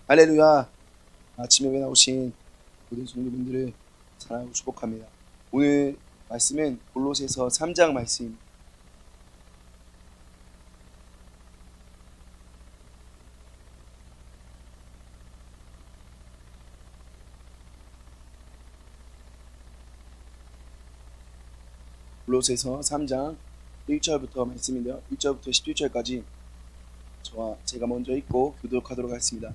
할렐루야. 아침 예배 나오신 모든 성도분들을 사랑하고 축복합니다. 오늘 말씀은 골로새서 3장 말씀입니다. 골로새서 3장 1절부터 말씀인데요. 1절부터 17절까지 제가 먼저 읽고 교독하도록 하겠습니다.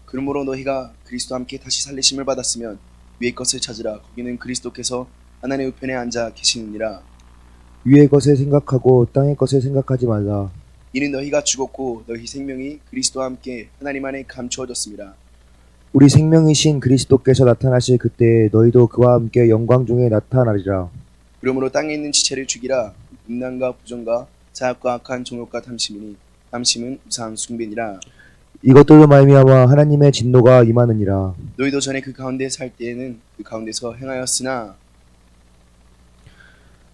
그러므로 너희가 그리스도와 함께 다시 살리심을 받았으면 위의 것을 찾으라. 거기는 그리스도께서 하나님의 우편에 앉아 계시느니라. 위의 것을 생각하고 땅의 것을 생각하지 말라. 이는 너희가 죽었고 너희 생명이 그리스도와 함께 하나님 안에 감추어졌습니다. 우리 생명이신 그리스도께서 나타나실 그때에 너희도 그와 함께 영광 중에 나타나리라. 그러므로 땅에 있는 지체를 죽이라. 음란과 부정과 자학과 악한 정욕과 탐심이니 탐심은 우상 숭배니라. 이것들로 말미암아 하나님의 진노가 임하느니라. 너희도 전에 그 가운데 살 때에는 그 가운데서 행하였으나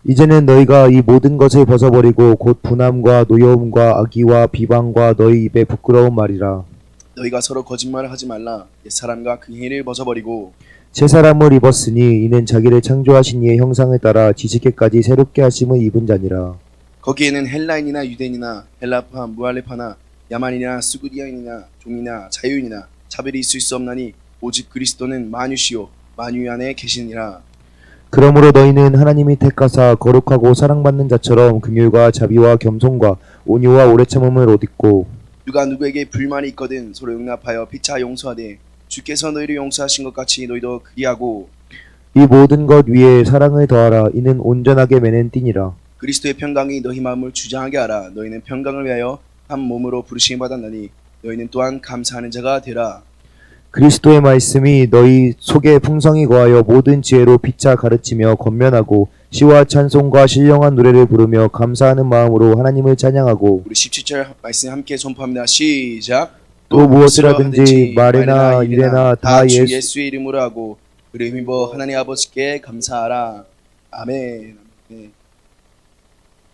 이제는 너희가 이 모든 것을 벗어버리고 곧 분함과 노여움과 악의와 비방과 너희 입에 부끄러운 말이라. 너희가 서로 거짓말을 하지 말라. 옛사람과 그 행위를 벗어버리고 새 사람을 입었으니 이는 자기를 창조하신 이의 형상을 따라 지식에까지 새롭게 하심을 입은 자니라. 거기에는 헬라인이나 유대인이나 헬라파 무할레파나 야만이나 스구디아인이나 종이나 자유인이나 차별이 있을 수 없나니 오직 그리스도는 만유시요 만유 안에 계시니라. 그러므로 너희는 하나님이 택하사 거룩하고 사랑받는 자처럼 긍휼과 자비와 겸손과 온유와 오래 참음을 옷 입고 누가 누구에게 불만이 있거든 서로 용납하여 피차 용서하되 주께서 너희를 용서하신 것 같이 너희도 그리하고 이 모든 것 위에 사랑을 더하라. 이는 온전하게 매는 띠니라. 그리스도의 평강이 너희 마음을 주장하게 하라. 너희는 평강을 위하여 한 몸으로 부르심을 받았나니 너희는 또한 감사하는 자가 되라. 그리스도의 말씀이 너희 속에 풍성히 거하여 모든 지혜로 피차 가르치며 권면하고 시와 찬송과 신령한 노래를 부르며 감사하는 마음으로 하나님을 찬양하고 우리 17절 말씀 함께 선포합니다. 시작. 또 무엇을 하든지 말이나 일에나 다 예수의 이름으로 하고 그를 힘입어 하나님 아버지께 감사하라. 아멘. 네.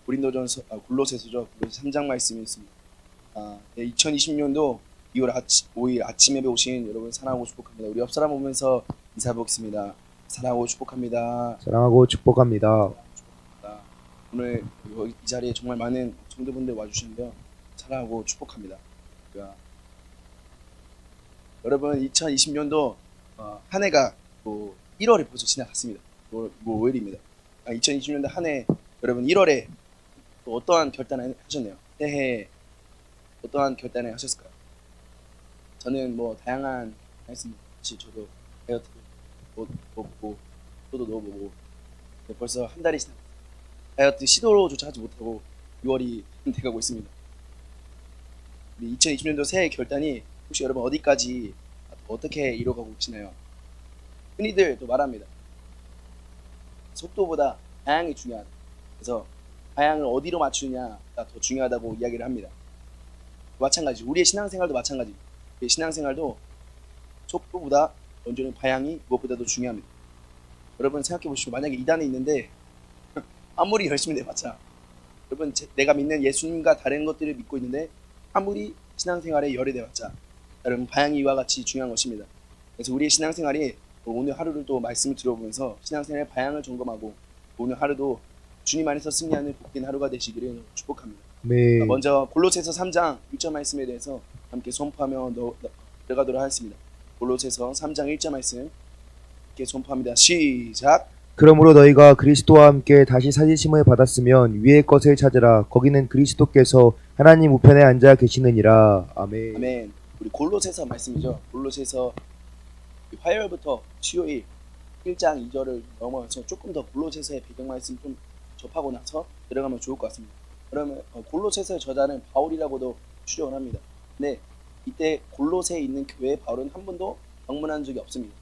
고린도전서 골로새서죠. 골로새 3장 말씀이 있습니다. 2020년도 2월 5일 아침 예배 오신 여러분 사랑하고 축복합니다. 우리 옆 사람 보면서 인사 보겠습니다. 사랑하고 축복합니다. 사랑하고 축복합니다. 오늘 이 자리에 정말 많은 성도분들 와주시는데요. 사랑하고 축복합니다. 여러분 2020년도 한 해가 1월에 벌써 지나갔습니다. 5일입니다. 2020년도 한 해 여러분 1월에 또 어떠한 결단을 하셨나요? 새해 어떠한 결단을 하셨을까요? 저는 다양한 했습니다. 저도 다이어트도 먹고 또도 넣어보고 벌써 한 달이 지났어요. 다이어트 시도조차 하지 못하고 6월이 돼가고 있습니다. 2020년도 새해 결단이 혹시 여러분 어디까지 어떻게 이뤄가고 계시나요? 흔히들 또 말합니다. 속도보다 방향이 중요하다. 그래서 방향을 어디로 맞추느냐가 더 중요하다고 이야기를 합니다. 마찬가지 우리의 신앙생활도 마찬가지입니다. 우리의 신앙생활도 속도보다 먼저는 방향이 무엇보다도 중요합니다. 여러분 생각해 보시고 만약에 2단에 있는데 아무리 열심히 내봤자 여러분 내가 믿는 예수님과 다른 것들을 믿고 있는데 아무리 신앙생활에 열이 돼봤자 여러분 방향이 이와 같이 중요한 것입니다. 그래서 우리의 신앙생활이 오늘 하루를 또 말씀을 들어보면서 신앙생활의 방향을 점검하고 오늘 하루도 주님 안에서 승리하는 복된 하루가 되시기를 축복합니다. 네. 먼저 골로새서 3장 1절 말씀에 대해서 함께 선포하며 들어가도록 하겠습니다. 골로새서 3장 1절 말씀 함께 선포합니다. 시작. 그러므로 너희가 그리스도와 함께 다시 살리심을 받았으면 위의 것을 찾으라. 거기는 그리스도께서 하나님 우편에 앉아 계시느니라. 아멘. 아멘. 우리 골로새서 말씀이죠. 골로새서 화요일부터 수요일 1장 2절을 넘어서 조금 더 골로새서의 배경 말씀 좀 접하고 나서 들어가면 좋을 것 같습니다. 그러면 골로새서의 저자는 바울이라고도 추정을 합니다. 근데 이때 골로새에 있는 교회에 바울은 한 번도 방문한 적이 없습니다.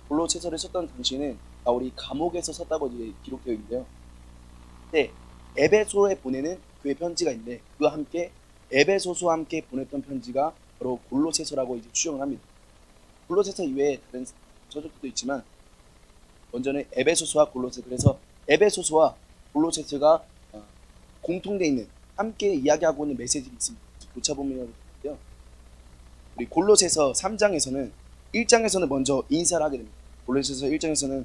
골로새서를 썼던 당시에는 바울이 감옥에서 썼다고 이제 기록되어 있는데요. 근데 에베소에 보내는 교회 편지가 있는데 그와 함께 에베소서와 함께 보냈던 편지가 바로 골로새서라고 이제 추정을 합니다. 골로새서 이외에 다른 서적도 있지만 먼저는 에베소서와 골로새, 그래서 에베소서와 골로새서가 공통되어 있는 함께 이야기하고 있는 메시지가 있습니다. 교차본문이라고 하는데요. 우리 골로새서 3장에서는 1장에서는 먼저 인사를 하게 됩니다. 골로새서 1장에서는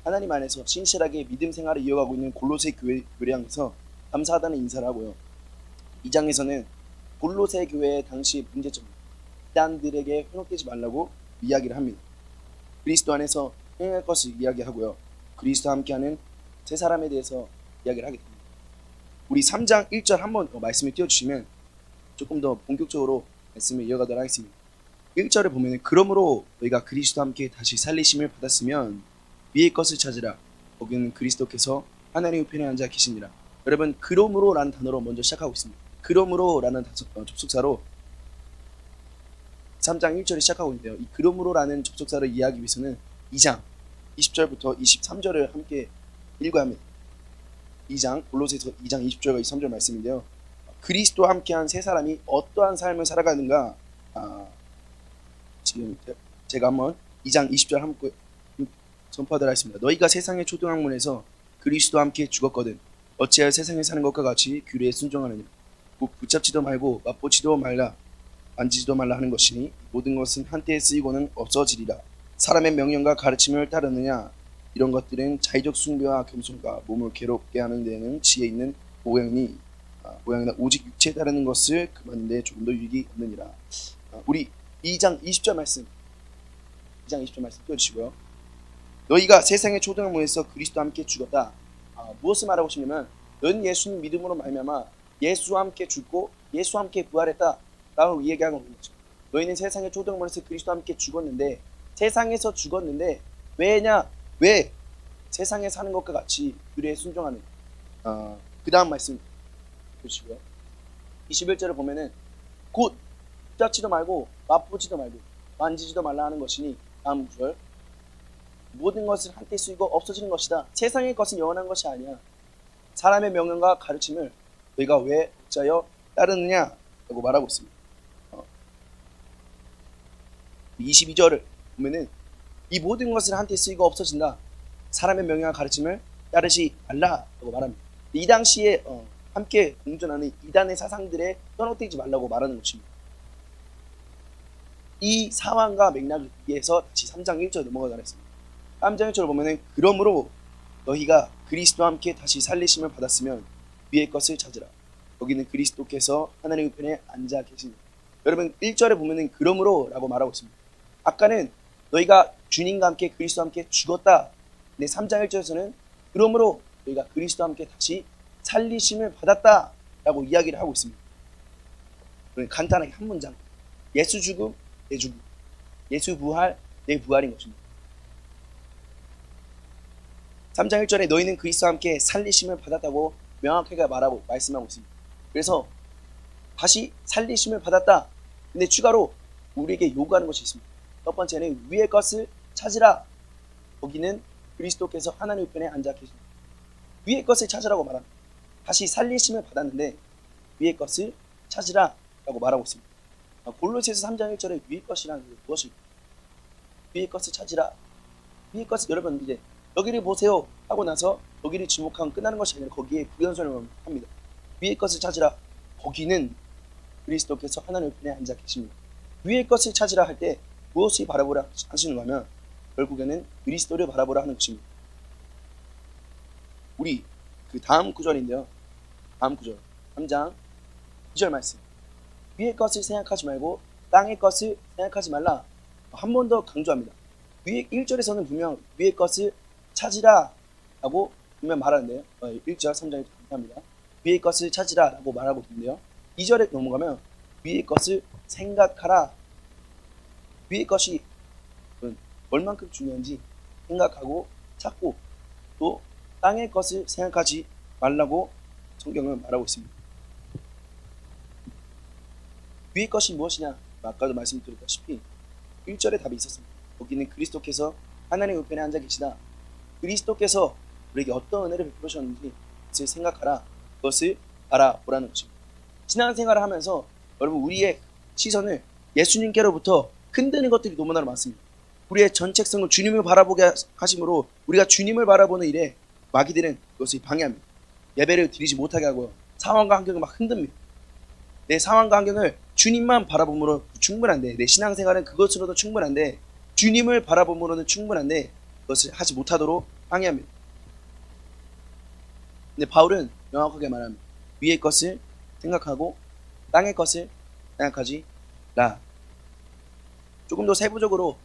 하나님 안에서 신실하게 믿음 생활을 이어가고 있는 골로새 교회를 향해서 감사하다는 인사를 하고요. 2장에서는 골로새 교회의 당시 문제점, 이단들에게 현혹되지 말라고 이야기를 합니다. 그리스도 안에서 행할 것을 이야기하고요. 그리스도와 함께하는 세 사람에 대해서 이야기를 하게 됩니다. 우리 3장 1절 한번 말씀을 띄워주시면 조금 더 본격적으로 말씀을 이어가도록 하겠습니다. 1절을 보면 그러므로 너희가 그리스도와 함께 다시 살리심을 받았으면 위의 것을 찾으라. 거기는 그리스도께서 하나님 우편에 앉아 계시니라. 여러분, 그러므로 라는 단어로 먼저 시작하고 있습니다. 그러므로 라는 접속사로 3장 1절에 시작하고 있는데요. 이 그러므로 라는 접속사를 이해하기 위해서는 2장 20절부터 23절을 함께 읽어야 합니다. 2장 골로새서 2장 20절과 23절 말씀인데요. 그리스도와 함께한 세 사람이 어떠한 삶을 살아가는가, 지금 제가 한번 2장 20절 함께 선포하도록 하겠습니다. 너희가 세상의 초등학문에서 그리스도와 함께 죽었거든 어찌하여 세상에 사는 것과 같이 규례에 순종하느냐. 붙잡지도 말고 맛보지도 말라 만지지도 말라 하는 것이니 모든 것은 한때에 쓰이고는 없어지리라. 사람의 명령과 가르침을 따르느냐. 이런 것들은 자의적 숭배와 겸손과 몸을 괴롭게 하는 데에는 지혜 있는 모양이나 오직 육체에 따르는 것을 금하는 데 조금 더 유익이 없느니라. 우리 2장 20절 말씀 띄워주시고요. 너희가 세상의 초등학문에서 그리스도와 함께 죽었다. 무엇을 말하고 싶냐면 너희는 예수님 믿음으로 말미암아 예수와 함께 죽고 예수와 함께 부활했다 라고 얘기하는 거죠. 너희는 세상의 초등학문에서 그리스도와 함께 죽었는데, 세상에서 죽었는데 왜 세상에 사는 것과 같이 규례에 순종하는. 그 다음 말씀 보시고요. 21절을 보면은 곧 붙잡지도 말고 맛보지도 말고 만지지도 말라 하는 것이니, 다음 구절, 모든 것을 한때 쓰이고 없어지는 것이다. 세상의 것은 영원한 것이 아니야. 사람의 명령과 가르침을 너희가 왜 어찌하여 따르느냐 라고 말하고 있습니다. 22절을 보면은 이 모든 것을 한때 쓰이고 없어진다. 사람의 명령과 가르침을 따르지 말라라고 말합니다. 이 당시에 함께 공존하는 이단의 사상들에 현혹되지 말라고 말하는 것입니다. 이 상황과 맥락을 이해해서 다시 3장 1절 넘어가도록 하겠습니다. 3장 1절을 보면은 그러므로 너희가 그리스도와 함께 다시 살리심을 받았으면 위의 것을 찾으라. 거기는 그리스도께서 하나님 우편에 앉아 계십니다. 여러분, 1절에 보면은 그러므로 라고 말하고 있습니다. 아까는 너희가 주님과 함께 그리스도와 함께 죽었다. 근데 3장 1절에서는 그러므로 너희가 그리스도와 함께 다시 살리심을 받았다 라고 이야기를 하고 있습니다. 간단하게 한 문장, 예수 죽음 내 죽음, 예수 부활 내 부활인 것입니다. 3장 1절에 너희는 그리스도와 함께 살리심을 받았다고 명확하게 말씀하고 있습니다. 그래서 다시 살리심을 받았다. 근데 추가로 우리에게 요구하는 것이 있습니다. 첫 번째는 위의 것을 찾으라. 거기는 그리스도께서 하나님 우편에 앉아 계십니다. 위의 것을 찾으라고 말합니다. 다시 살리심을 받았는데 위의 것을 찾으라 라고 말하고 있습니다. 골로새서 3장 1절에 위의 것이라는 게 무엇일까요? 위의 것을 찾으라. 위의 것을, 여러분 이제 여기를 보세요 하고 나서 여기를 주목하면 끝나는 것이 아니라 거기에 부연설명을 합니다. 위의 것을 찾으라. 거기는 그리스도께서 하나님 우편에 앉아 계십니다. 위의 것을 찾으라 할 때 무엇을 바라보라 하시는가 하면 결국에는 그리스도를 바라보라 하는 것입니다. 우리 그 다음 구절인데요. 다음 구절 3장 2절 말씀. 위의 것을 생각하지 말고 땅의 것을 생각하지 말라. 한 번 더 강조합니다. 위의 1절에서는 분명 위의 것을 찾으라 라고 분명 말하는데요. 1절 3장에 합니다. 위의 것을 찾으라 라고 말하고 있는데요. 2절에 넘어가면 위의 것을 생각하라. 위의 것이 얼만큼 중요한지 생각하고 찾고, 또 땅의 것을 생각하지 말라고 성경은 말하고 있습니다. 위의 것이 무엇이냐? 아까도 말씀드렸다시피 1절에 답이 있었습니다. 거기는 그리스도께서 하나님 우편에 앉아 계시다. 그리스도께서 우리에게 어떤 은혜를 베푸셨는지 그것을 생각하라. 그것을 알아보라는 것입니다. 신앙생활을 하면서 여러분, 우리의 시선을 예수님께로부터 흔드는 것들이 너무나 많습니다. 우리의 전책성을 주님을 바라보게 하심으로 우리가 주님을 바라보는 일에 마귀들은 그것을 방해합니다. 예배를 드리지 못하게 하고요. 상황과 환경을 막 흔듭니다. 내 상황과 환경을 주님만 바라봄으로 충분한데, 내 신앙생활은 그것으로도 충분한데, 주님을 바라봄으로는 충분한데 그것을 하지 못하도록 항의합니다. 근데 바울은 명확하게 말합니다. 위의 것을 생각하고 땅의 것을 생각하지 라. 조금 더 세부적으로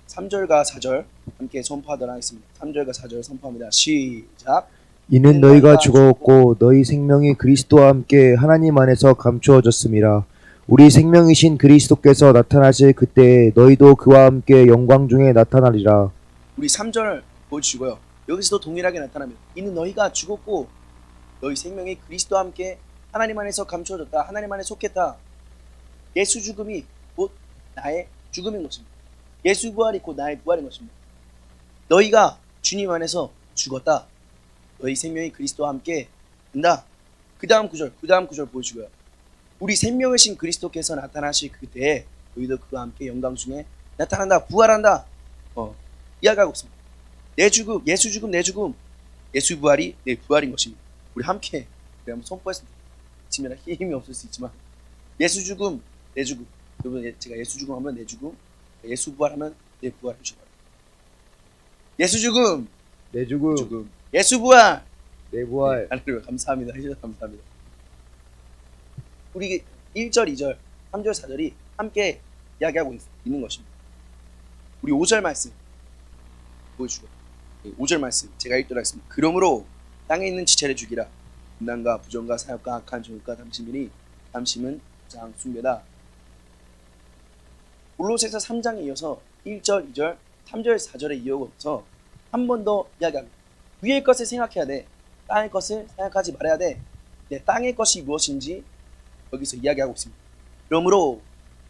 3절과 4절 함께 선포하도록 하겠습니다. 3절과 4절 선포합니다. 시작. 이는 너희가 죽었고 너희 생명이 그리스도와 함께 하나님 안에서 감추어졌음이라. 우리 생명이신 그리스도께서 나타나실 그때에 너희도 그와 함께 영광 중에 나타나리라. 우리 3절 보여주시고요. 여기서도 동일하게 나타납니다. 이는 너희가 죽었고 너희 생명이 그리스도와 함께 하나님 안에서 감추어졌다. 하나님 안에 속했다. 예수 죽음이 곧 나의 죽음인 것입니다. 예수 부활이 곧 나의 부활인 것입니다. 너희가 주님 안에서 죽었다. 너희 생명이 그리스도와 함께 된다. 그 다음 구절 보여주고요. 우리 생명이신 그리스도께서 나타나실 그때에 너희도 그와 함께 영광 중에 나타난다. 부활한다. 이야기하고 있습니다. 내 죽음, 예수 죽음, 내 죽음, 예수 부활이 내 부활인 것입니다. 우리 함께 한번 선포했습니다. 지면 힘이 없을 수 있지만 예수 죽음, 내 죽음. 여러분, 제가 예수 죽음 하면 내 죽음, 예수 부활하면 내 부활 해주시고, 예수 죽음, 내 죽음, 예수 부활, 내 부활. 하나님 감사합니다. 해주셔서 감사합니다. 우리 1절, 2절, 3절, 4절이 함께 이야기하고 있는 것입니다. 우리 5절 말씀 보여주고, 5절 말씀 제가 읽도록 하겠습니다. 그러므로 땅에 있는 지체를 죽이라. 분난과 부정과 사욕과 악한 조울과 탐심이니 탐심은 부장 숭배다. 골로새서 3장에 이어서 1절, 2절, 3절, 4절에 이어서 한 번 더 이야기합니다. 위의 것을 생각해야 돼. 땅의 것을 생각하지 말아야 돼. 내 땅의 것이 무엇인지 여기서 이야기하고 있습니다. 그러므로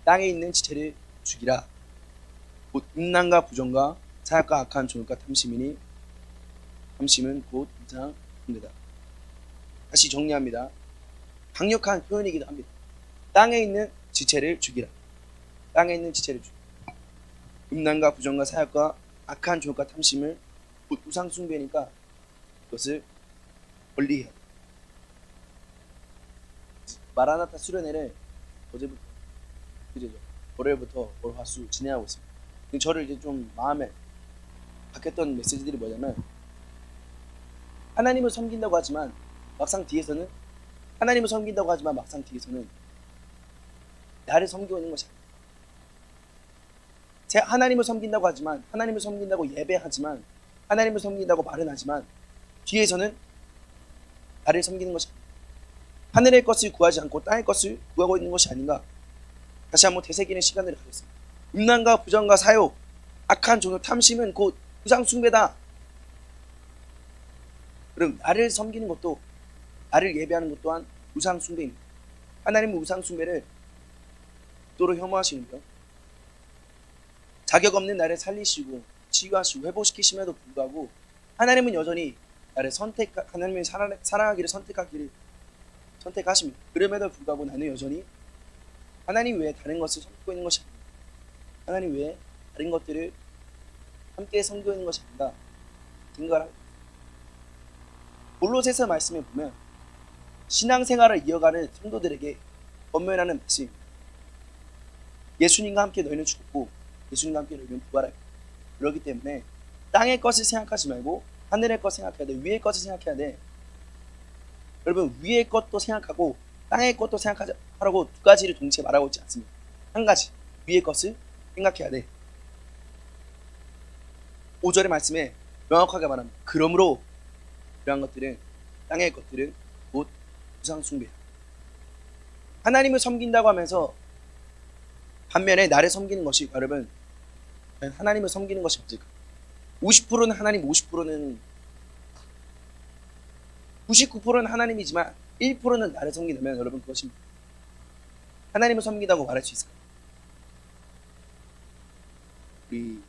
땅에 있는 지체를 죽이라. 곧 음란과 부정과 사욕과 악한 조울과 탐심이니 탐심은 곧 부장 숭배다. 다시 정리합니다. 강력한 표현이기도 합니다. 땅에 있는 지체를 죽이라. 땅에 있는 지체를 죽이라. 음란과 부정과 사욕과 악한 조울과 탐심을 곧 우상 숭배니까 그것을 멀리해야 돼. 마라나타 수련회를 어제부터 월요일부터 월화수 진행하고 있습니다. 저를 이제 좀 마음에 바뀌었던 메시지들이 뭐냐면, 하나님을 섬긴다고 하지만 막상 뒤에서는 나를 섬기고 있는 것이 아닙니다. 하나님을 섬긴다고 하지만, 하나님을 섬긴다고 예배하지만, 하나님을 섬긴다고 말은 하지만 뒤에서는 나를 섬기는 것이 아닙니다. 하늘의 것을 구하지 않고 땅의 것을 구하고 있는 것이 아닌가. 다시 한번 되새기는 시간을 가졌습니다. 음란과 부정과 사욕, 악한 종교, 탐심은 곧 우상 숭배다. 그럼 나를 섬기는 것도, 나를 예배하는 것 또한 우상 숭배입니다. 하나님은 우상 숭배를 도로 혐오하시는데요. 자격 없는 나를 살리시고 치유하시고 회복시키심에도 불구하고 하나님은 여전히 나를 하나님의 사랑하기를 선택하십니다. 그럼에도 불구하고 나는 여전히 하나님 외에 다른 것을 섬기고 있는 것이 아닙니다. 하나님 외에 다른 것들을 함께 섬기고 있는 것이 아닌가 생각을 합니다. 골로새서 말씀에 보면 신앙생활을 이어가는 성도들에게 권면하는 말씀, 예수님과 함께 너희는 죽었고 예수님과 함께 너희는 부활할 거야. 그렇기 때문에 땅의 것을 생각하지 말고 하늘의 것 생각해야 돼. 위의 것을 생각해야 돼. 여러분, 위의 것도 생각하고 땅의 것도 생각하라고 두 가지를 동시에 말하고 있지 않습니다. 한 가지, 위의 것을 생각해야 돼. 5절의 말씀에 명확하게 말합니다. 그러므로 이러한 것들은, 땅의 것들은 곧 우상 숭배야. 하나님을 섬긴다고 하면서 반면에 나를 섬기는 것이, 여러분, 하나님을 섬기는 것이 없을까? 50%는 하나님, 99%는 하나님이지만 1%는 나를 섬긴다면 여러분, 그것입니다. 하나님을 섬긴다고 말할 수 있을까요? 우리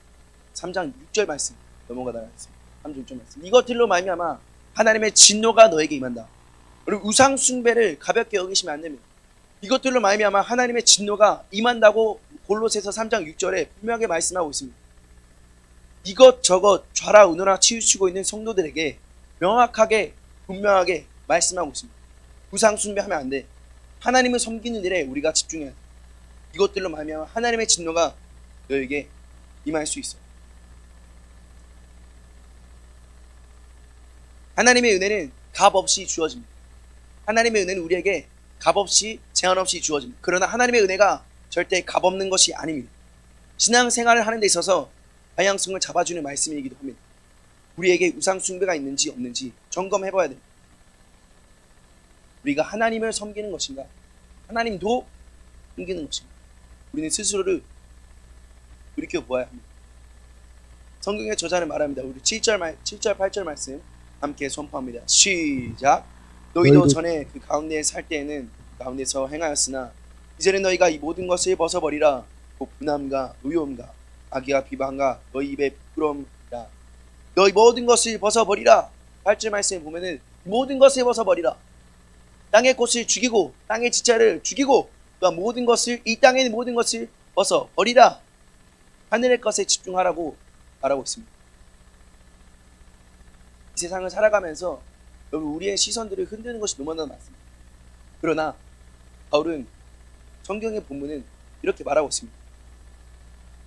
3장 6절 말씀 넘어가도록 하겠습니다. 3장 6절 말씀. 이것들로 말미암아 하나님의 진노가 너에게 임한다. 그리고 우상 숭배를 가볍게 여기시면 안 됩니다. 이것들로 말미암아 하나님의 진노가 임한다고 골로새서 3장 6절에 분명하게 말씀하고 있습니다. 이것저것 좌라 우노라 치우치고 있는 성도들에게 명확하게 분명하게 말씀하고 있습니다. 우상 숭배하면 안 돼. 하나님을 섬기는 일에 우리가 집중해야 돼. 이것들로 말미암아 하나님의 진노가 너에게 임할 수 있어. 하나님의 은혜는 값 없이 주어집니다. 하나님의 은혜는 우리에게 값 없이 제한 없이 주어집니다. 그러나 하나님의 은혜가 절대 값 없는 것이 아닙니다. 신앙생활을 하는 데 있어서 방향성을 잡아주는 말씀이기도 합니다. 우리에게 우상 숭배가 있는지 없는지 점검해봐야 됩니다. 우리가 하나님을 섬기는 것인가, 하나님도 섬기는 것인가, 우리는 스스로를 돌이켜보아야 합니다. 성경의 저자는 말합니다. 우리 7절 8절 말씀 함께 선포합니다. 시작. 너희도 전에 그 가운데에 살 때에는 그 가운데서 행하였으나 이제는 너희가 이 모든 것을 벗어버리라. 곧 분함과 의욕과 악의와 비방과 너희 입의 부끄러움이라. 너희 모든 것을 벗어버리라. 8절 말씀에 보면은 모든 것을 벗어버리라. 땅의 꽃을 죽이고 땅의 지체를 죽이고 또한 모든 것을, 이 땅에 있는 모든 것을 벗어버리라. 하늘의 것에 집중하라고 말하고 있습니다. 이 세상을 살아가면서 여러분, 우리의 시선들을 흔드는 것이 너무나 많습니다. 그러나 바울은 성경의 본문은 이렇게 말하고 있습니다.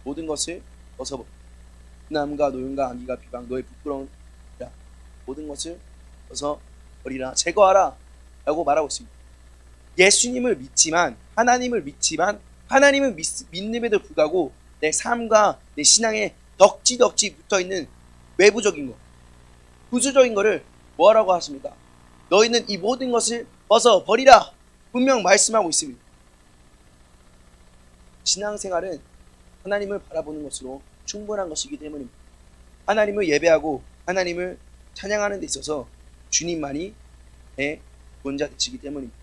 모든 것을 벗어버려. 분함과 노용과 악의가 비방 너의 부끄러움이라. 모든 것을 벗어버리라. 제거하라 라고 말하고 있습니다. 예수님을 믿지만, 하나님을 믿지만, 하나님을 믿음에도 불구하고 내 삶과 내 신앙에 덕지덕지 붙어있는 외부적인 것, 부수적인 것을 뭐라고 하십니까? 너희는 이 모든 것을 벗어버리라. 분명 말씀하고 있습니다. 신앙생활은 하나님을 바라보는 것으로 충분한 것이기 때문입니다. 하나님을 예배하고 하나님을 찬양하는 데 있어서 주님만이 내 구원자 되시기 때문입니다.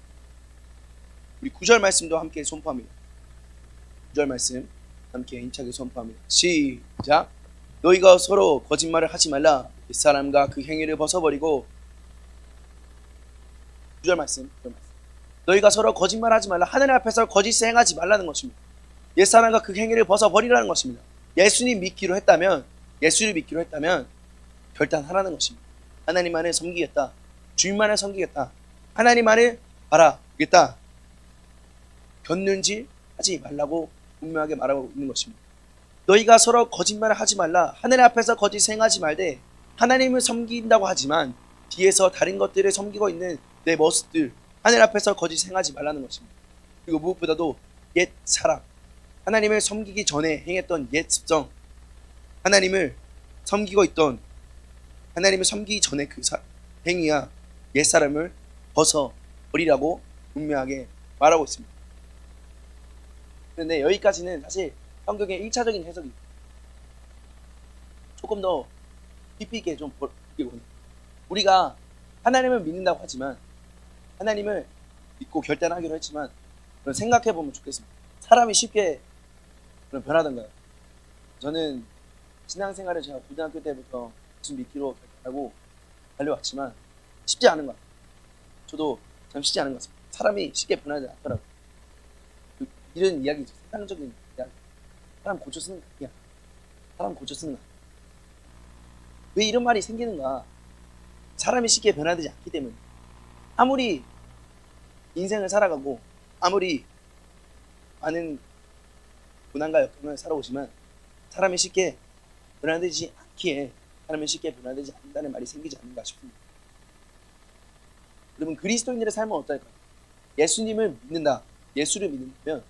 우리 9절 말씀도 함께 선포합니다. 9절 말씀 함께 힘차게 선포합니다. 시작. 너희가 서로 거짓말을 하지 말라. 옛사람과 그 행위를 벗어버리고. 9절 말씀. 너희가 서로 거짓말하지 말라. 하나님 앞에서 거짓을 행하지 말라는 것입니다. 옛사람과 그 행위를 벗어버리라는 것입니다. 예수를 믿기로 했다면 결단하라는 것입니다. 하나님만을 섬기겠다. 주님만을 섬기겠다. 하나님만을 바라보겠다. 곁눈질 하지 말라고 분명하게 말하고 있는 것입니다. 너희가 서로 거짓말을 하지 말라. 하나님 앞에서 거짓 행하지 말되 하나님을 섬긴다고 하지만 뒤에서 다른 것들을 섬기고 있는 내 모습들, 하나님 앞에서 거짓 행하지 말라는 것입니다. 그리고 무엇보다도 옛 사랑, 하나님을 섬기기 전에 행했던 옛 습성, 하나님을 섬기고 있던, 하나님을 섬기기 전에 그 행위야 옛 사람을 벗어버리라고 분명하게 말하고 있습니다. 그런데 여기까지는 사실 성경의 1차적인 해석이 조금 더 깊이 있게 좀 보기로 해요. 우리가 하나님을 믿는다고 하지만, 하나님을 믿고 결단하기로 했지만, 생각해 보면 좋겠습니다. 사람이 쉽게 변하던가요? 저는 신앙생활을 제가 고등학교 때부터 예수 믿기로 결단하고 달려왔지만 쉽지 않은 것 같아요. 저도 참 쉽지 않은 것 같습니다. 사람이 쉽게 변하지 않더라고요. 이런 이야기죠. 세상적인 이야기. 사람 고쳐 쓰는 거야. 사람 고쳐 쓰는 거야. 왜 이런 말이 생기는가? 사람이 쉽게 변화되지 않기 때문에. 아무리 인생을 살아가고 아무리 많은 고난과 역경을 살아오지만 사람이 쉽게 변화되지 않기에 사람이 쉽게 변화되지 않는다는 말이 생기지 않는가 싶습니다. 여러분, 그리스도인들의 삶은 어떨까요? 예수님을 믿는다. 예수를 믿는다면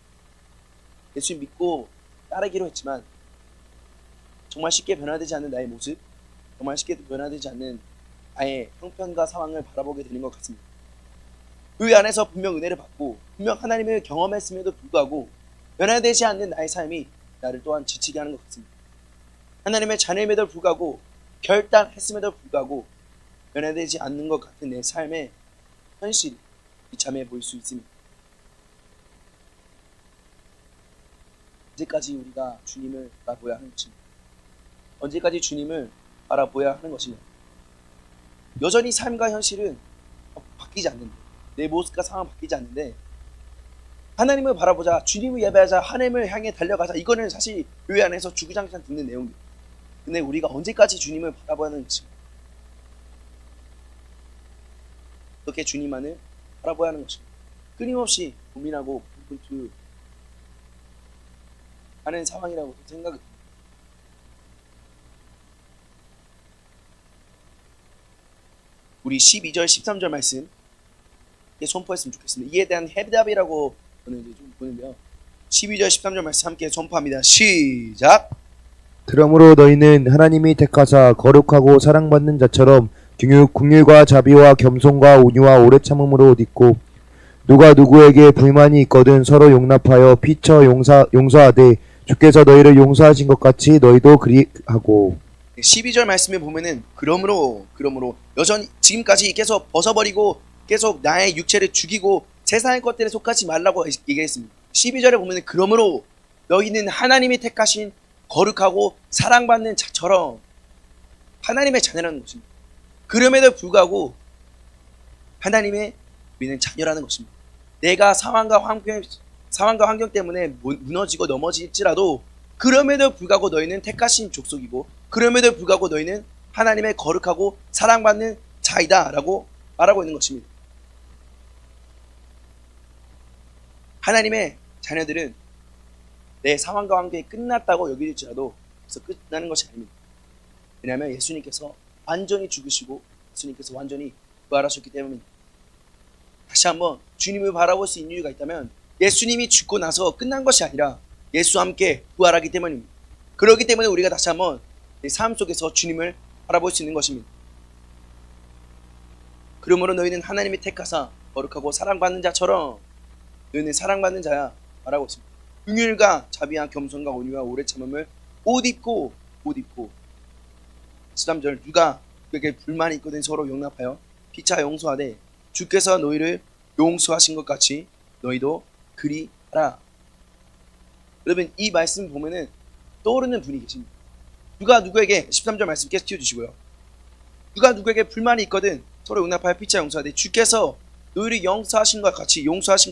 예수 믿고 따르기로 했지만 정말 쉽게 변화되지 않는 나의 모습, 정말 쉽게 변화되지 않는 나의 형편과 상황을 바라보게 되는 것 같습니다. 그 안에서 분명 은혜를 받고 분명 하나님을 경험했음에도 불구하고 변화되지 않는 나의 삶이 나를 또한 지치게 하는 것 같습니다. 하나님의 자녀임에도 불구하고 결단했음에도 불구하고 변화되지 않는 것 같은 내 삶의 현실이 비참해 보일 수 있습니다. 언제까지 우리가 주님을 바라보아야 하는 것입니다. 언제까지 주님을 바라보아야 하는 것입니다. 여전히 삶과 현실은 바뀌지 않는데, 내 모습과 상황은 바뀌지 않는데 하나님을 바라보자, 주님을 예배하자, 하나님을 향해 달려가자, 이거는 사실 교회 안에서 주구장창 듣는 내용입니다. 근데 우리가 언제까지 주님을 바라보아야 하는 것입니다. 어떻게 주님만을 바라보아야 하는 것입니다. 끊임없이 고민하고 하는 상황이라고 생각이 듭니다. 우리 12절 13절 말씀 선포했으면 좋겠습니다. 이에 대한 해답이라고 저는 이제 좀 보는데요. 12절 13절 말씀 함께 선포합니다. 시작. 그러므로 너희는 하나님이 택하사 거룩하고 사랑받는 자처럼 긍휼과 자비와 겸손과 온유와 오래 참음으로 옷 입고 누가 누구에게 불만이 있거든 서로 용납하여 피쳐 용서하되 주께서 너희를 용서하신 것 같이 너희도 그리하고. 12절 말씀에 보면은 그러므로 여전히 지금까지 계속 벗어버리고 계속 나의 육체를 죽이고 세상의 것들에 속하지 말라고 얘기했습니다. 12절에 보면은 그러므로 너희는 하나님이 택하신 거룩하고 사랑받는 자처럼 하나님의 자녀라는 것입니다. 그럼에도 불구하고 하나님의 우리는 자녀라는 것입니다. 내가 상황과 환경 때문에 무너지고 넘어질지라도 그럼에도 불구하고 너희는 택하신 족속이고 그럼에도 불구하고 너희는 하나님의 거룩하고 사랑받는 자이다 라고 말하고 있는 것입니다. 하나님의 자녀들은 내 상황과 환경이 끝났다고 여길지라도 그래서 끝나는 것이 아닙니다. 왜냐하면 예수님께서 완전히 죽으시고 예수님께서 완전히 부활하셨기 때문입니다. 다시 한번 주님을 바라볼 수 있는 이유가 있다면 예수님이 죽고 나서 끝난 것이 아니라 예수와 함께 부활하기 때문입니다. 그렇기 때문에 우리가 다시 한번 내 삶 속에서 주님을 바라볼 수 있는 것입니다. 그러므로 너희는 하나님이 택하사 거룩하고 사랑받는 자처럼 너희는 사랑받는 자야 말하고 있습니다. 긍휼과 자비와 겸손과 온유와 오래 참음을 옷 입고 13절 누가 그에게 불만이 있거든 서로 용납하여 피차 용서하되 주께서 너희를 용서하신 것 같이 너희도 그리하라. 여러분 이 말씀 보면은 떠오르는 분이 계십니다. 누가 누구에게 13절 말씀 계속 띄워주시고요. 누가 누구에게 불만이 있거든 서로 용납하여 피차 용서하되 주께서 너희를 용서하신 것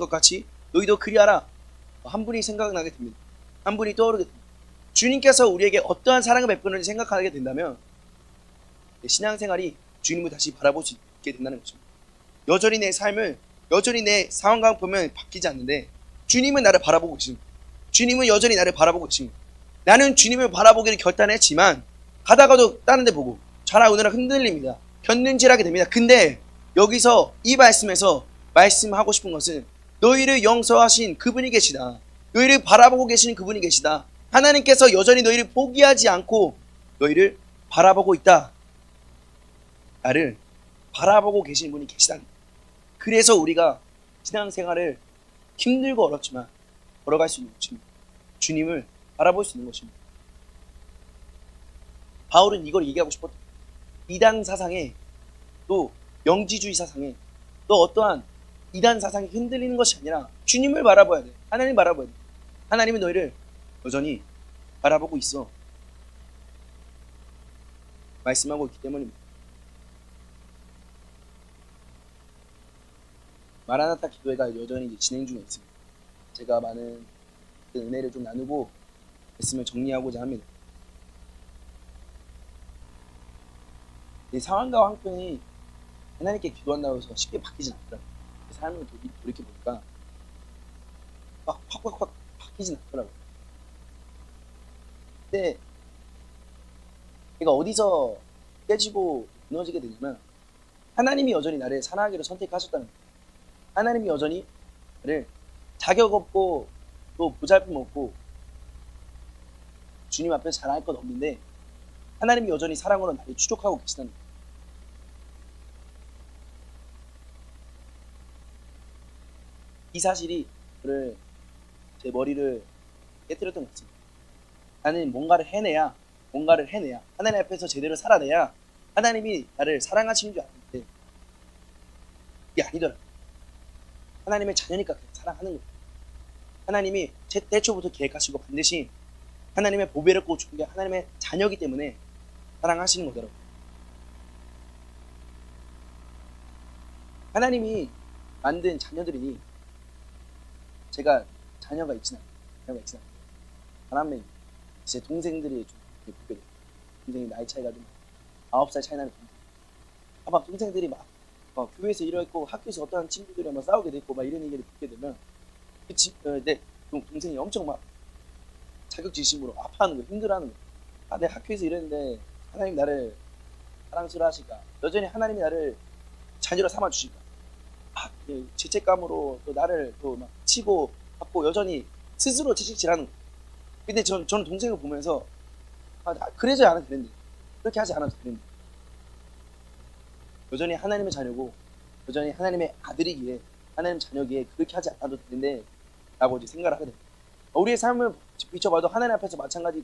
같이 너희도 그리하라. 한 분이 생각나게 됩니다. 한 분이 떠오르게 됩니다. 주님께서 우리에게 어떠한 사랑을 베푸는지 생각하게 된다면 신앙생활이 주님을 다시 바라볼 수 있게 된다는 것입니다. 여전히 내 삶을 여전히 내 상황과 보면 바뀌지 않는데 주님은 나를 바라보고 계십니다. 주님은 여전히 나를 바라보고 계십니다. 나는 주님을 바라보기를 결단했지만 가다가도 다른 데 보고 차라 오늘은 흔들립니다. 견눈질하게 됩니다. 근데 여기서 이 말씀에서 말씀하고 싶은 것은 너희를 용서하신 그분이 계시다. 너희를 바라보고 계시는 그분이 계시다. 하나님께서 여전히 너희를 포기하지 않고 너희를 바라보고 있다. 나를 바라보고 계시는 분이 계시다. 그래서 우리가 신앙생활을 힘들고 어렵지만 걸어갈 수 있는 것입니다. 주님을 바라볼 수 있는 것입니다. 바울은 이걸 얘기하고 싶었다. 이단 사상에 또 영지주의 사상에 또 어떠한 이단 사상이 흔들리는 것이 아니라 주님을 바라봐야 돼. 하나님 바라봐야 돼. 하나님은 너희를 여전히 바라보고 있어. 말씀하고 있기 때문입니다. 마라나타 기도회가 여전히 이제 진행 중에 있습니다. 제가 많은 은혜를 좀 나누고 말씀을 정리하고자 합니다. 이 상황과 환경이 하나님께 기도한다고 해서 쉽게 바뀌진 않더라고요. 삶을 돌이켜보니까 막 확 바뀌진 않더라고요. 근데 내가 어디서 깨지고 무너지게 되냐면 하나님이 여전히 나를 사랑하기로 선택하셨다는 거예요. 하나님이 여전히 나를 자격 없고 또 보잘품 없고 주님 앞에서 자랑할 건 없는데 하나님이 여전히 사랑으로 나를 추적하고 계시다는 거예요. 이 사실이 제 머리를 깨뜨렸던 것 같습니다. 나는 뭔가를 해내야 하나님 앞에서 제대로 살아내야 하나님이 나를 사랑하시는 줄 알았는데 이게 아니더라고요. 하나님의 자녀니까 그냥 사랑하는 거예요. 하나님이 태초부터 계획하시고 반드시 하나님의 보배를 꽂은 게 하나님의 자녀이기 때문에 사랑하시는 거더라고요. 하나님이 만든 자녀들이니 제가 자녀가 있진 않아요. 하나님 제 동생들이 좀 보게 돼요. 동생이 나이 차이가 좀 9살 차이 나는 동생. 아마 동생들이 막 교회에서 이러고 학교에서 어떠한 친구들이랑 막 싸우게 됐고 막 이런 얘기를 듣게 되면 내 동생이 엄청 막 자격지심으로 아파하는 거, 힘들어하는 거. 아, 내 학교에서 이랬는데 하나님 나를 사랑스러워하실까? 여전히 하나님이 나를 자녀로 삼아 주실까? 아, 죄책감으로 또 나를 또 막 치고 받고 여전히 스스로 채찍질하는 거. 근데 저는 동생을 보면서 그러지 않아도 되는데, 그렇게 하지 않아도 되는데, 여전히 하나님의 자녀고 여전히 하나님의 아들이기에, 하나님 자녀기에 그렇게 하지 않아도 되는데 라고 이제 생각을 하게 됩니다. 우리의 삶을 비춰봐도 하나님 앞에서 마찬가지.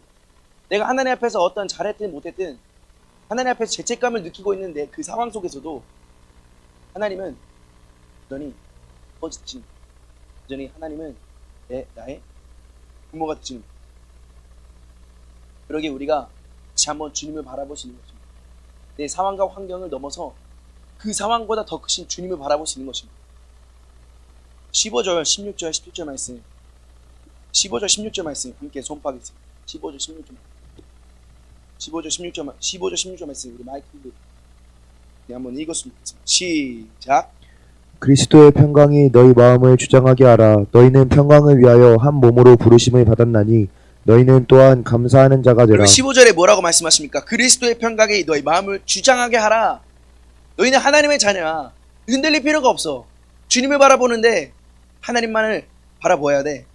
내가 하나님 앞에서 어떤 잘했든 못했든 하나님 앞에서 죄책감을 느끼고 있는데 그 상황 속에서도 하나님은 여전히 아버지 되시는 거예요. 여전히 하나님은 나의 부모가 되시는 거예요. 그러기에 우리가 다시 한번 주님을 바라보시는 것입니다. 내 상황과 환경을 넘어서 그 상황보다 더 크신 주님을 바라보시는 것입니다. 15절, 16절, 17절 말씀, 15절, 16절 말씀 함께 손파하겠습니다. 15절, 16절 말씀, 15절, 16절 말씀 우리 마이크로 한번 읽었으면 좋겠습니다. 시작. 그리스도의 평강이 너희 마음을 주장하게 하라. 너희는 평강을 위하여 한 몸으로 부르심을 받았나니 너희는 또한 감사하는 자가 되라. 그리고 15절에 뭐라고 말씀하십니까? 그리스도의 평강이 너희 마음을 주장하게 하라. 너희는 하나님의 자녀야. 흔들릴 필요가 없어. 주님을 바라보는데 하나님만을 바라보아야 돼.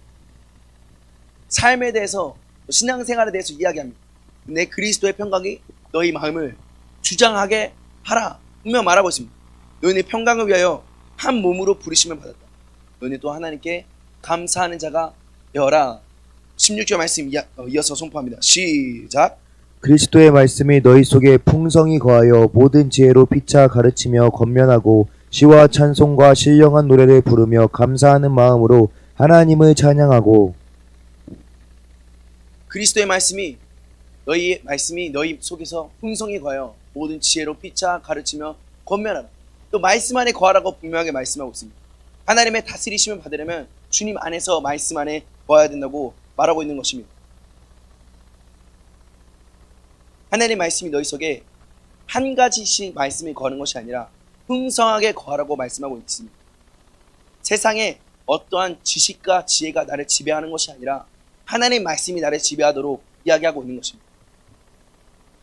삶에 대해서, 신앙생활에 대해서 이야기합니다. 근데 그리스도의 평강이 너희 마음을 주장하게 하라. 분명 말하고 있습니다. 너희는 평강을 위하여 한 몸으로 부르심을 받았다. 너희는 또 하나님께 감사하는 자가 되어라. 16절 말씀 이어서 선포합니다. 시작. 그리스도의 말씀이 너희 속에 풍성히 거하여 모든 지혜로 피차 가르치며 권면하고 시와 찬송과 신령한 노래를 부르며 감사하는 마음으로 하나님을 찬양하고. 그리스도의 말씀이 너희 속에서 풍성히 거하여 모든 지혜로 피차 가르치며 권면하라. 또 말씀 안에 거하라고 분명하게 말씀하고 있습니다. 하나님의 다스리심을 받으려면 주님 안에서 말씀 안에 거해야 된다고 말하고 있는 것입니다. 하나님의 말씀이 너희 속에 한 가지씩 말씀이 거하는 것이 아니라 풍성하게 거하라고 말씀하고 있습니다. 세상에 어떠한 지식과 지혜가 나를 지배하는 것이 아니라 하나님의 말씀이 나를 지배하도록 이야기하고 있는 것입니다.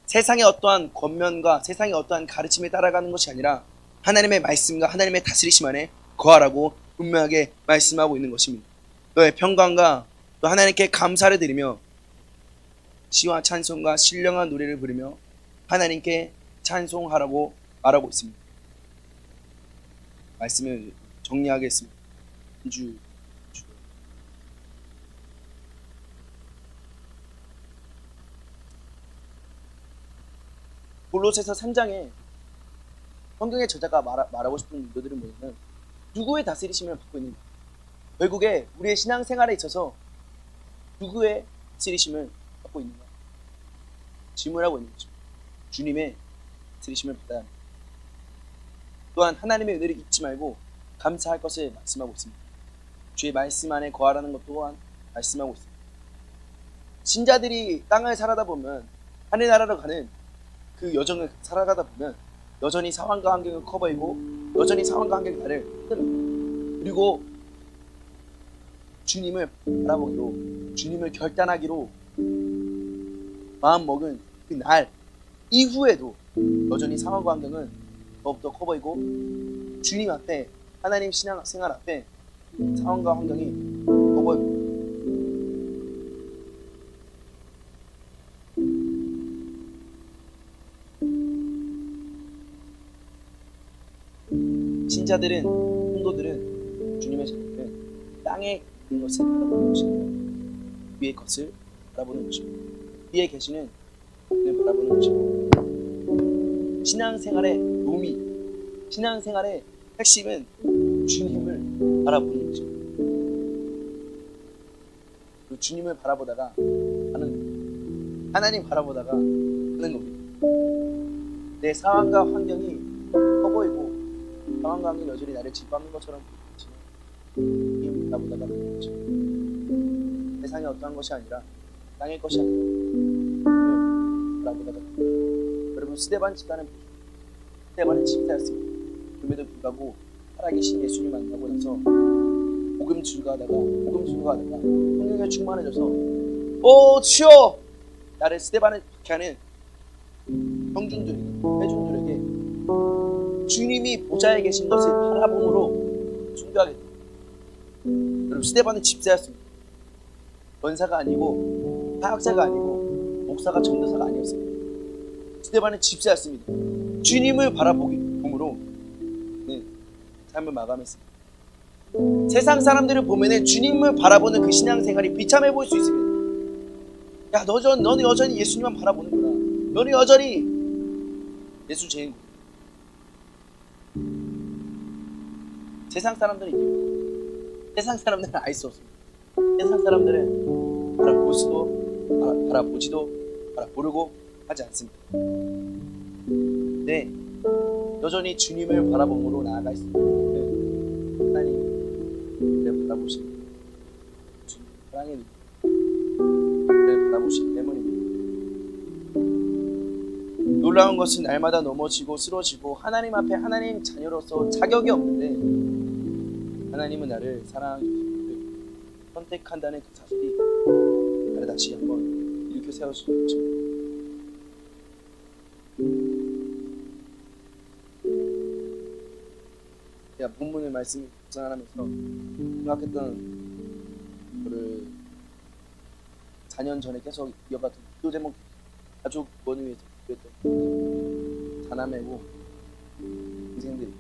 세상의 어떠한 권면과 세상의 어떠한 가르침에 따라가는 것이 아니라 하나님의 말씀과 하나님의 다스리심 안에 거하라고 분명하게 말씀하고 있는 것입니다. 너의 평강과 또 하나님께 감사를 드리며 시와 찬송과 신령한 노래를 부르며 하나님께 찬송하라고 말하고 있습니다. 말씀을 정리하겠습니다. 골로새서 3장에 성경의 저자가 말하고 싶은 의도들은 뭐냐면 누구의 다스리심을 받고 있는가. 결국에 우리의 신앙생활에 있어서 누구의 다스리심을 받고 있는가 질문하고 있는 것입니다. 주님의 다스리심을 받아야 합니다. 또한 하나님의 은혜를 잊지 말고 감사할 것을 말씀하고 있습니다. 주의 말씀 안에 거하라는 것 또한 말씀하고 있습니다. 신자들이 땅을 살아다 보면 하늘 나라로 가는 그 여정을 살아가다 보면 여전히 상황과 환경을 커버이고 여전히 상황과 환경이 나를 흔듭니다. 그리고 주님을 바라보기로, 주님을 결단하기로 마음먹은 그 날 이후에도 여전히 상황과 환경은 더욱더 커버이고 주님 앞에, 하나님 신앙생활 앞에 상황과 환경이 커버입니다. 신자들은, 성도들은, 주님의 자녀들은 땅에 있는 것을 바라보는 것입니다. 위의 것을 바라보는 것입니다. 위에 계시는 분을 바라보는 것입니다. 신앙생활의 묘미, 신앙생활의 핵심은 주님을 바라보는 것입니다. 그 주님을 바라보다가 하는 겁니다. 하나님 바라보다가 하는 겁니다. 내 상황과 환경이 커 보이고 상황과 환경이 여전히 나를 짓밟는 것처럼 보이지만 주님 바라보다가 하는 것입니다. 세상의 어떠한 것이 아니라 땅의 것이 아니라 주님을 바라보다가 하는 것입니다. 여러분, 스데반 집단은 침사였습니다. 그럼에도 불구하고 살아계신 예수님 만나고 나서 복음 증거하다가 성령에 충만해져서 오 주여, 나를 스데반을 박해하는 형중들에게, 회중들에게 주님이 보좌에 계신 것을 바라봄으로 순교하겠다. 여러분, 스데반은 집사였습니다. 권사가 아니고 사역자가 아니고 목사가 전도사가 아니었습니다. 스데반은 집사였습니다. 주님을 바라봄으로 삶을 마감했습니다. 세상 사람들을 보면 주님을 바라보는 그 신앙생활이 비참해 보일 수 있습니다. 야, 너는 여전히 예수님만 바라보는구나. 너는 여전히 예수 죄인구나. 세상 사람들은 알 수 없습니다. 세상 사람들은 바라보지도 바라보려고 하지 않습니다. 네, 여전히 주님을 바라봄으로 나아가 있습니다. 하나님을 바라보십니다. 주님 사랑의 눈을 바라보시기 때문입니다. 놀라운 것은 날마다 넘어지고 쓰러지고 하나님 앞에 하나님 자녀로서 자격이 없는데 하나님은 나를 사랑하시고 선택한다는 그 사실이 나를 다시 한번 일으켜 세우시고 있습니다. 본문의 말씀을 묵상하면서 생각했던 거를 4년 전에 계속 이어갔던 기도 제목, 가족 원을 위해서 기도했던 자남매고 동생들이,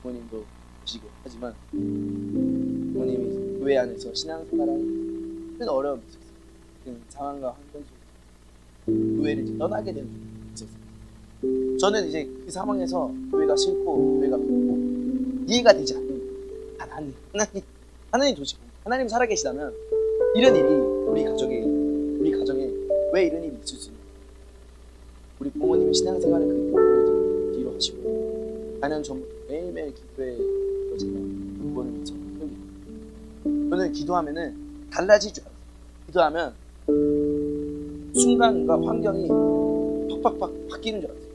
부모님도 계시고 하지만 부모님이 교회 안에서 신앙생활하는 큰 어려움이 있었어요. 그 상황과 환경 속에서 교회를 이제 떠나게 되는 일이 있었어요. 저는 이제 그 상황에서 교회가 싫고 교회가 별로 이해가 되지 않는 하나님 도대체 하나님 살아계시다면 이런 일이 우리 가정에 왜 이런 일이 있을 수 있냐. 우리 부모님이 신앙생활을 그 뒤로 하시고 4년 전부터 매일매일 기도에 제가 그거를 위해서 저는 기도하면은 달라질 줄 알았어요. 기도하면 순간과 환경이 팍팍팍 바뀌는 줄 알았어요.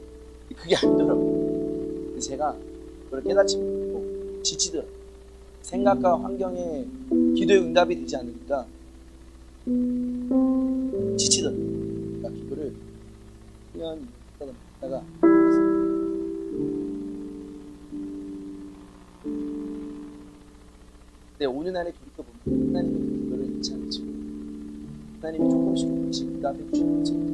그게 아니더라고요. 제가 그걸 깨닫지 못하고 지치더라고요. 생각과 환경에 기도의 응답이 되지 않으니까 지치더라고요. 그러니까 기도를 1년 하다가 근데 오늘 날에 돌이켜보면 하나님은 그 기도를 잊지 않으시고 하나님이 조금씩 응답해 주시는 것을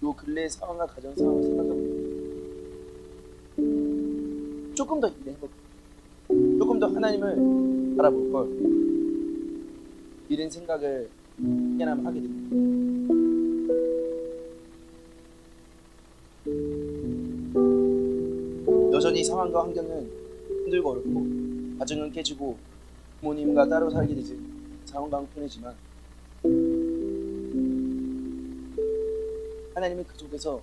요 근래의 상황과 가정 상황을 생각해보면 조금 더 일을 해볼까, 조금 더 하나님을 바라볼 걸, 이런 생각을 깨나면 하게 됩니다. 여전히 상황과 환경은 힘들고 어렵고 가정은 깨지고 부모님과 따로 살게 되지 상황과 형편이지만 하나님은 그 속에서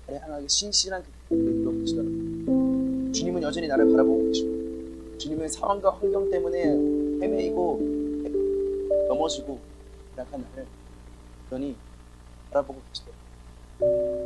나를 향하게 신실한 그 기도를 이루어주시더라고요. 주님은 여전히 나를 바라보고 계시고 주님은 상황과 환경 때문에 헤매이고 넘어지고 약한 나를 여전히 바라보고 계시더라고요.